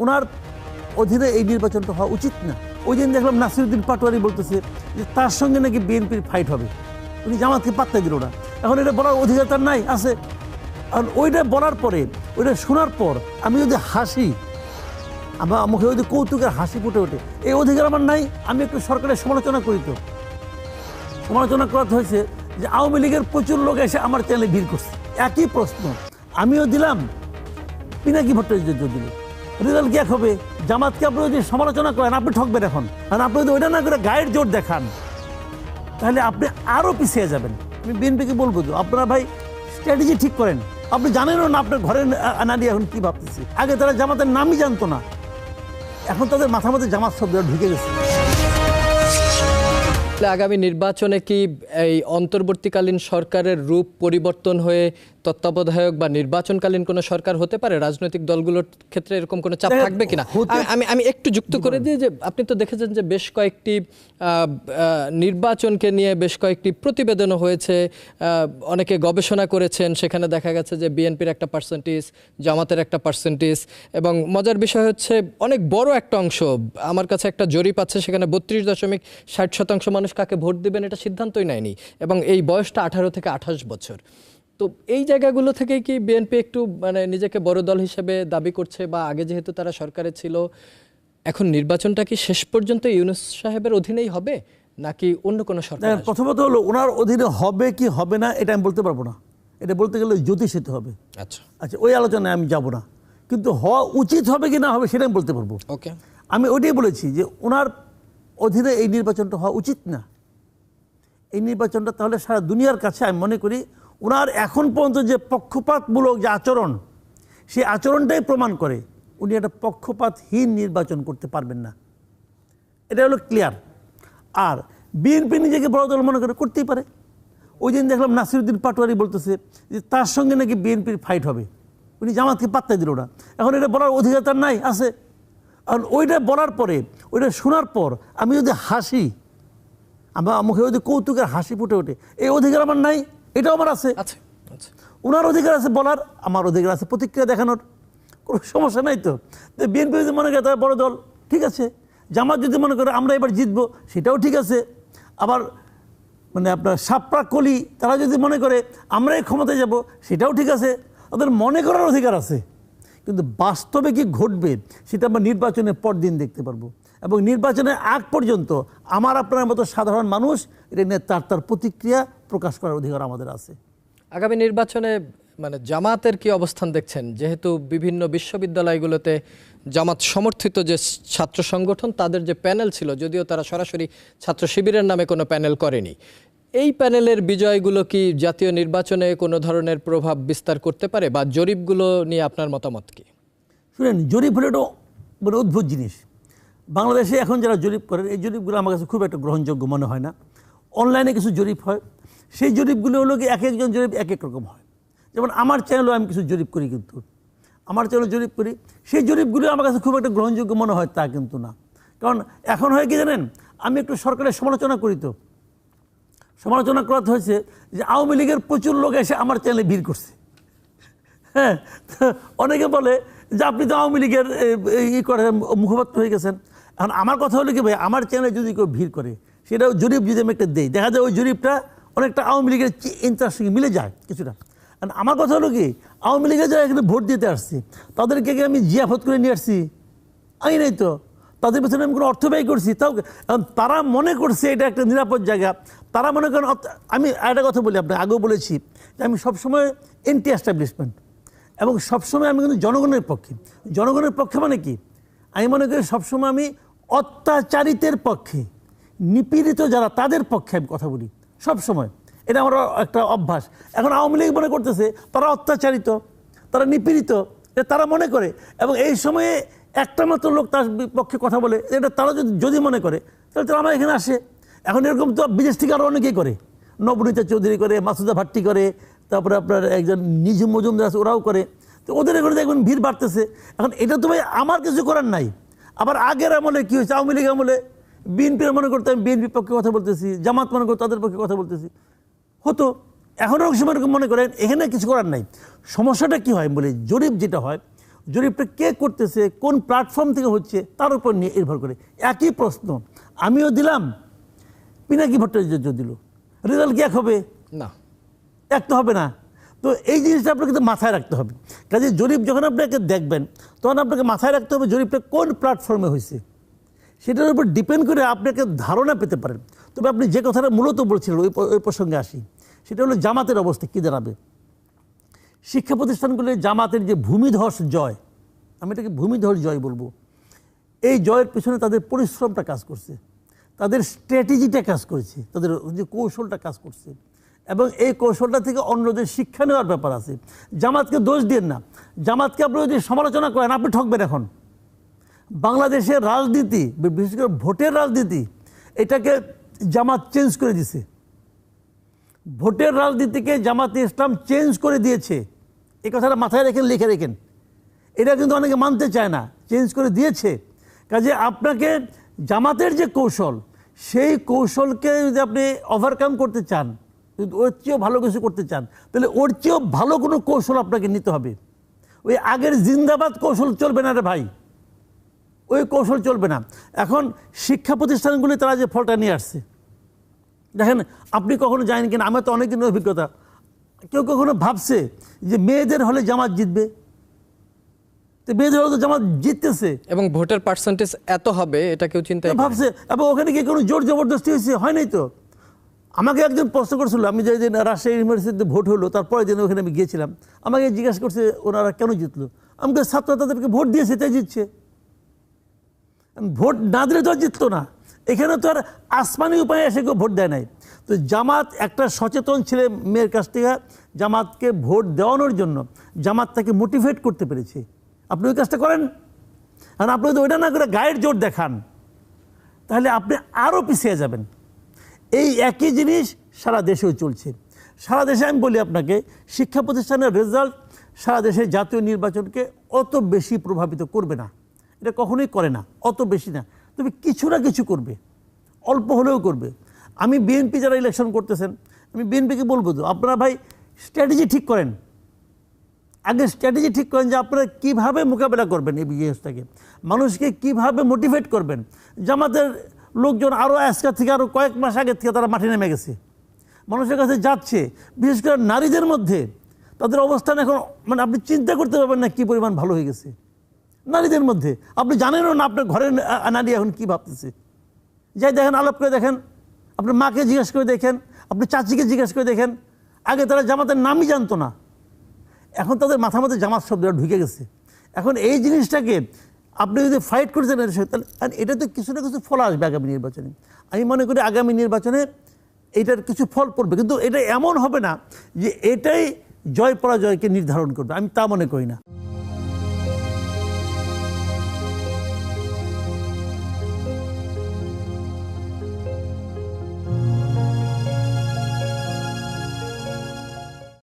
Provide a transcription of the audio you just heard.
ওনার অধীনে এই নির্বাচনটা হওয়া উচিত না। ওই দিন দেখলাম নাসিরউদ্দিন পাটোয়ারি বলতেছে যে তার সঙ্গে নাকি বিএনপির ফাইট হবে, উনি জামাতকে পাত্তা দিল না। এখন এটা বলার অধিকার তার নাই, আছে। আর ওইটা বলার পরে, ওইটা শোনার পর আমি যদি হাসি, আমার মুখে যদি কৌতুকের হাসি ফুটে ওঠে, এই অধিকার আমার নাই। আমি একটু সরকারের সমালোচনা করি, তো সমালোচনা করাতে হয়েছে যে আওয়ামী লীগের প্রচুর লোক এসে আমার চ্যানেলে ভিড় করছে। একই প্রশ্ন আমিও দিলাম, পিনাকি ভট্টাচার্য দিল, রেজাল্ট কি এক হবে? জামাতকে আপনি যদি সমালোচনা করেন আপনি ঠকবেন এখন, আর আপনি যদি ওইটা না করে গায়ের জোর দেখান তাহলে আপনি আরও পিছিয়ে যাবেন। আমি বিএনপিকে বলবো যে আপনারা ভাই স্ট্র্যাটেজি ঠিক করেন। আপনি জানেনও না আপনার ঘরে নারী এখন কী ভাবতেছি। আগে তারা জামাতের নামই জানতো না, এখন তাদের মাথার মধ্যে জামাত শব্দ ঢুকে গেছে। আগামী নির্বাচনে কি এই অন্তর্বর্তীকালীন সরকারের রূপ পরিবর্তন হয়ে তত্ত্বাবধায়ক বা নির্বাচনকালীন কোনো সরকার হতে পারে? রাজনৈতিক দলগুলোর ক্ষেত্রে এরকম কোনো চাপ থাকবে কিনা? আমি একটু যুক্ত করে দিই যে আপনি তো দেখেছেন যে বেশ কয়েকটি নির্বাচনকে নিয়ে বেশ কয়েকটি প্রতিবেদনও হয়েছে, অনেকে গবেষণা করেছেন। সেখানে দেখা গেছে যে বিএনপির একটা পার্সেন্টেজ, জামাতের একটা পার্সেন্টেজ, এবং মজার বিষয় হচ্ছে অনেক বড় একটা অংশ, আমার কাছে একটা জরিপ আছে, সেখানে 32.60% মানুষ কাকে ভোট দেবেন এটা সিদ্ধান্তই নেয়নি, এবং এই বয়সটা 18 থেকে 28 বছর। তো এই জায়গাগুলো থেকে কি বিএনপি একটু মানে নিজেকে বড় দল হিসেবে দাবি করছে, বা আগে যেহেতু তারা সরকারে ছিল, এখন নির্বাচনটা কি শেষ পর্যন্ত ইউনূস সাহেবের অধীনেই হবে নাকি অন্য কোনো সরকার? প্রথমত হলো ওনার অধীনে হবে কি হবে না এটা আমি বলতে পারবো না, এটা বলতে গেলে জ্যোতিষিত হবে। আচ্ছা, ওই আলোচনায় আমি যাব না, কিন্তু হওয়া উচিত হবে কি না হবে সেটা আমি বলতে পারবো। ওকে, আমি ওইটাই বলেছি যে ওনার অধীনে এই নির্বাচনটা হওয়া উচিত না। এই নির্বাচনটা তাহলে সারা দুনিয়ার কাছে আমি মনে করি ওনার এখন পর্যন্ত যে পক্ষপাতমূলক যে আচরণ, সেই আচরণটাই প্রমাণ করে উনি একটা পক্ষপাতহীন নির্বাচন করতে পারবেন না। এটা হলো ক্লিয়ার। আর বিএনপি নিজেকে বড় দল মনে করে করতেই পারে। ওই দিন দেখলাম নাসিরউদ্দিন পাটোয়ারি বলতেছে যে তার সঙ্গে নাকি বিএনপির ফাইট হবে, উনি জামাতকে পাত্তা দিল না। এখন এটা বলার অধিকার তার নাই, আছে। আর ওইটা বলার পরে, ওইটা শোনার পর আমি যদি হাসি, আমার মুখে যদি কৌতুকের হাসি ফুটে ওঠে, এই অধিকার আমার নাই, এটাও আমার আছে। ওনার অধিকার আছে বলার, আমার অধিকার আছে প্রতিক্রিয়া দেখানোর, কোনো সমস্যা নাই। তো বিএনপি যদি মনে করে তারা বড় দল, ঠিক আছে। জামাত যদি মনে করে আমরা এবার জিতবো, সেটাও ঠিক আছে। আবার মানে আপনার সাপড়া কলি তারা যদি মনে করে আমরাই ক্ষমতায় যাব, সেটাও ঠিক আছে। ওদের মনে করার অধিকার আছে, কিন্তু বাস্তবে কি ঘটবে সেটা আমরা নির্বাচনের পর দিন দেখতে পারবো। এবং নির্বাচনের আগ পর্যন্ত আমার আপনার মতো সাধারণ মানুষ এটা নিয়ে তার প্রতিক্রিয়া প্রকাশ করার অধিকার আমাদের আছে। আগামী নির্বাচনে মানে জামাতের কি অবস্থান দেখছেন? যেহেতু বিভিন্ন বিশ্ববিদ্যালয়গুলোতে জামাত সমর্থিত যে ছাত্র সংগঠন, তাদের যে প্যানেল ছিল, যদিও তারা সরাসরি ছাত্র শিবিরের নামে কোনো প্যানেল করেনি, এই প্যানেলের বিজয়গুলো কি জাতীয় নির্বাচনে কোনো ধরনের প্রভাব বিস্তার করতে পারে, বা জরিপগুলো নিয়ে আপনার মতামত কি? শুনেন, জরিপ হলে তো মানে অদ্ভুত জিনিস। বাংলাদেশে এখন যারা জরিপ করেন, এই জরিপগুলো আমার কাছে খুব একটা গ্রহণযোগ্য মনে হয় না। অনলাইনে কিছু জরিপ হয়, সেই জরিপগুলো হলো কি এক একজন জরিপ এক এক রকম হয়। যেমন আমার চ্যানেলও আমি কিছু জরিপ করি, কিন্তু আমার চ্যানেল জরিপ করি, সেই জরিপগুলো আমার কাছে খুব একটা গ্রহণযোগ্য মনে হয় তা কিন্তু না। কারণ এখন হয় কি জানেন, আমি একটু সরকারের সমালোচনা করি, তো সমালোচনা করাতে হয়েছে যে আওয়ামী লীগের প্রচুর লোক এসে আমার চ্যানেলে ভিড় করছে। হ্যাঁ, অনেকে বলে যে আপনি তো আওয়ামী লীগের করে মুখপাত্র হয়ে গেছেন। এখন আমার কথা হলো কি ভাই, আমার চ্যানেলে যদি কেউ ভিড় করে, সেটাও জরিপ যদি আমি একটা দেই, দেখা যায় ওই জরিপটা অনেকটা আওয়ামী লীগের ইন্টারেস্ট সঙ্গে মিলে যায় কিছুটা। কারণ আমার কথা হলো কি, আওয়ামী লীগের যারা এখানে ভোট দিতে আসছি তাদেরকে আমি জিয়াফত করে নিয়ে আসছি? আমি নাই তো। তাদের পেছনে আমি কোনো অর্থ ব্যয় করছি? তাও তারা মনে করছে এটা একটা নিরাপদ জায়গা। তারা মনে করেন, আমি একটা কথা বলি, আপনাকে আগেও বলেছি যে আমি সবসময় এন্টি এস্টাবলিশমেন্ট, এবং সবসময় আমি কিন্তু জনগণের পক্ষে। জনগণের পক্ষে মানে কি, আমি মনে করি সবসময় আমি অত্যাচারিতের পক্ষে, নিপীড়িত যারা তাদের পক্ষে আমি কথা বলি সবসময়। এটা আমার একটা অভ্যাস। এখন আওয়ামী লীগ মনে করতেছে তারা অত্যাচারিত, তারা নিপীড়িত, তারা মনে করে, এবং এই সময়ে একটা মাত্র লোক তার পক্ষে কথা বলে, এটা তারা যদি মনে করে তাহলে তারা আমার এখানে আসে। এখন এরকম তো বিদেশ থেকে আরও অনেকেই করে, নবনীতা চৌধুরী করে, মাসুদা ভাট্টি করে, তারপরে আপনার একজন নিঝুম মজুমদার আছে, ওরাও করে। তো ওদের এখানে দেখবেন ভিড় বাড়তেছে। এখন এটা তো ভাই আমার কিছু করার নাই। আবার আগের আমলে কী হয়েছে, আওয়ামী লীগ আমলে বিএনপির মনে করতে আমি বিএনপির পক্ষে কথা বলতেছি, জামাত মনে করতে তাদের পক্ষে কথা বলতেছি, হতো। এখন অনেক সময় মনে করেন এখানে কিছু করার নাই। সমস্যাটা কী হয় বলে, জরিপ যেটা হয়, জরিপটা কে করতেছে, কোন প্ল্যাটফর্ম থেকে হচ্ছে, তার উপর নির্ভর করে। একই প্রশ্ন আমিও দিলাম, পিনাকি ভট্টাচার্য দিল, রেজাল্ট কি এক হবে? না। এক তো হবে না। তো এই জিনিসটা আপনাকে কিন্তু মাথায় রাখতে হবে। কাজে জরিপ যখন আপনাকে দেখবেন, তখন আপনাকে মাথায় রাখতে হবে জরিপটা কোন প্ল্যাটফর্মে হয়েছে, সেটার উপর ডিপেন্ড করে আপনাকে ধারণা পেতে পারেন। তবে আপনি যে কথাটা মূলত বলছিলেন ওই প্রসঙ্গে আসি, সেটা হলো জামাতের অবস্থা কী দাঁড়াবে। শিক্ষা প্রতিষ্ঠানগুলি জামাতের যে ভূমিধস জয়, আমি এটাকে ভূমিধস জয় বলবো, এই জয়ের পিছনে তাদের পরিশ্রমটা কাজ করছে, তাদের স্ট্র্যাটেজিটা কাজ করেছে, তাদের যে কৌশলটা কাজ করছে, এবং এই কৌশলটা থেকে অন্যদের শিক্ষা নেওয়ার ব্যাপার আছে। জামাতকে দোষ দিন না, জামাতকে আপনি যদি সমালোচনা করেন আপনি ঠকবেন। এখন বাংলাদেশের রাজনীতি, বিশেষ করে ভোটের রাজনীতি, এটাকে জামাত চেঞ্জ করে দিছে। ভোটের রাজনীতিকে জামাতে ইসলাম চেঞ্জ করে দিয়েছে, এই কথাটা মাথায় রেখেন, লিখে রেখেন। এটা কিন্তু অনেকে মানতে চায় না, চেঞ্জ করে দিয়েছে। কাজে আপনাকে জামাতের যে কৌশল, সেই কৌশলকে যদি আপনি ওভারকাম করতে চান, যদি ওর চেয়েও ভালো কিছু করতে চান, তাহলে ওর চেয়েও ভালো কোনো কৌশল আপনাকে নিতে হবে। ওই আগের জিন্দাবাদ কৌশল চলবে না রে ভাই, ওই কৌশল চলবে না। এখন শিক্ষা প্রতিষ্ঠানগুলি তারা যে ফলটা নিয়ে আসছে, দেখেন আপনি কখনো জানেন কিনা, আমার তো অনেক দিনের অভিজ্ঞতা, কেউ কখনো ভাবছে যে মেয়েদের হলে জামাত জিতবে? তো মেয়েদের হলে তো জামাত জিততেছে, এবং ভোটের পার্সেন্টেজ এত হবে এটা কেউ চিন্তা ভাবছে। এবং ওখানে কি কোনো জোর জবরদস্তি হয়েছে? হয় নাই তো। আমাকে একজন প্রশ্ন করছিল, আমি যেদিন রাজশাহী ইউনিভার্সিটিতে ভোট হলো তারপরের দিন ওখানে আমি গিয়েছিলাম, আমাকে জিজ্ঞাসা করছে ওনারা কেন জিতলো। আমাকে ছাত্র তাদেরকে ভোট দিয়েছে তাই জিতছে, ভোট না দিলে তো আর জিততো না। এখানে তো আর আসমানি উপায়ে এসে কেউ ভোট দেয় নাই। তো জামাত একটা সচেতন ছেলে মেয়ের কাছ থেকে জামাতকে ভোট দেওয়ানোর জন্য জামাত তাকে মোটিভেট করতে পেরেছে। আপনি ওই কাজটা করেন, আর আপনি যদি ওইটা না করে গায়ের জোর দেখান, তাহলে আপনি আরও পিছিয়ে যাবেন। এই একই জিনিস সারা দেশেও চলছে। সারা দেশে আমি বলি আপনাকে, শিক্ষা প্রতিষ্ঠানের রেজাল্ট সারা দেশের জাতীয় নির্বাচনকে অত বেশি প্রভাবিত করবে না, এটা কখনোই করে না, অত বেশি না। তবে কিছু না কিছু করবে, অল্প হলেও করবে। আমি বিএনপি যারা ইলেকশন করতেছেন, আমি বিএনপিকে বলবো তো আপনারা ভাই স্ট্র্যাটেজি ঠিক করেন, আগে স্ট্র্যাটেজি ঠিক করেন যে আপনারা কীভাবে মোকাবেলা করবেন এই জিনিসটাকে, মানুষকে কীভাবে মোটিভেট করবেন। জামাতের লোকজন আরও আজকের থেকে আরও কয়েক মাস আগের থেকে তারা মাঠে নেমে গেছে, মানুষের কাছে যাচ্ছে। বিশেষ করে নারীদের মধ্যে তাদের অবস্থান এখন মানে আপনি চিন্তা করতে পারবেন না কী পরিমাণ ভালো হয়ে গেছে নারীদের মধ্যে। আপনি জানেনও না আপনার ঘরের নারী এখন কী ভাবতেছে। যাই দেখেন, আলাপ করে দেখেন, আপনার মাকে জিজ্ঞেস করে দেখেন, আপনি চাচিকে জিজ্ঞেস করে দেখেন। আগে তারা জামাতের নামই জানতো না, এখন তাদের মাথার মধ্যে জামাত শব্দটা ঢুকে গেছে। এখন এই জিনিসটাকে আপনি যদি ফাইট করতে চান, তাহলে এটা তো কিছু না কিছু ফল আসবে আগামী নির্বাচনে। আমি মনে করি আগামী নির্বাচনে এটার কিছু ফল পড়বে, কিন্তু এটা এমন হবে না যে এটাই জয় পরাজয়কে নির্ধারণ করবে, আমি তা মনে করি না।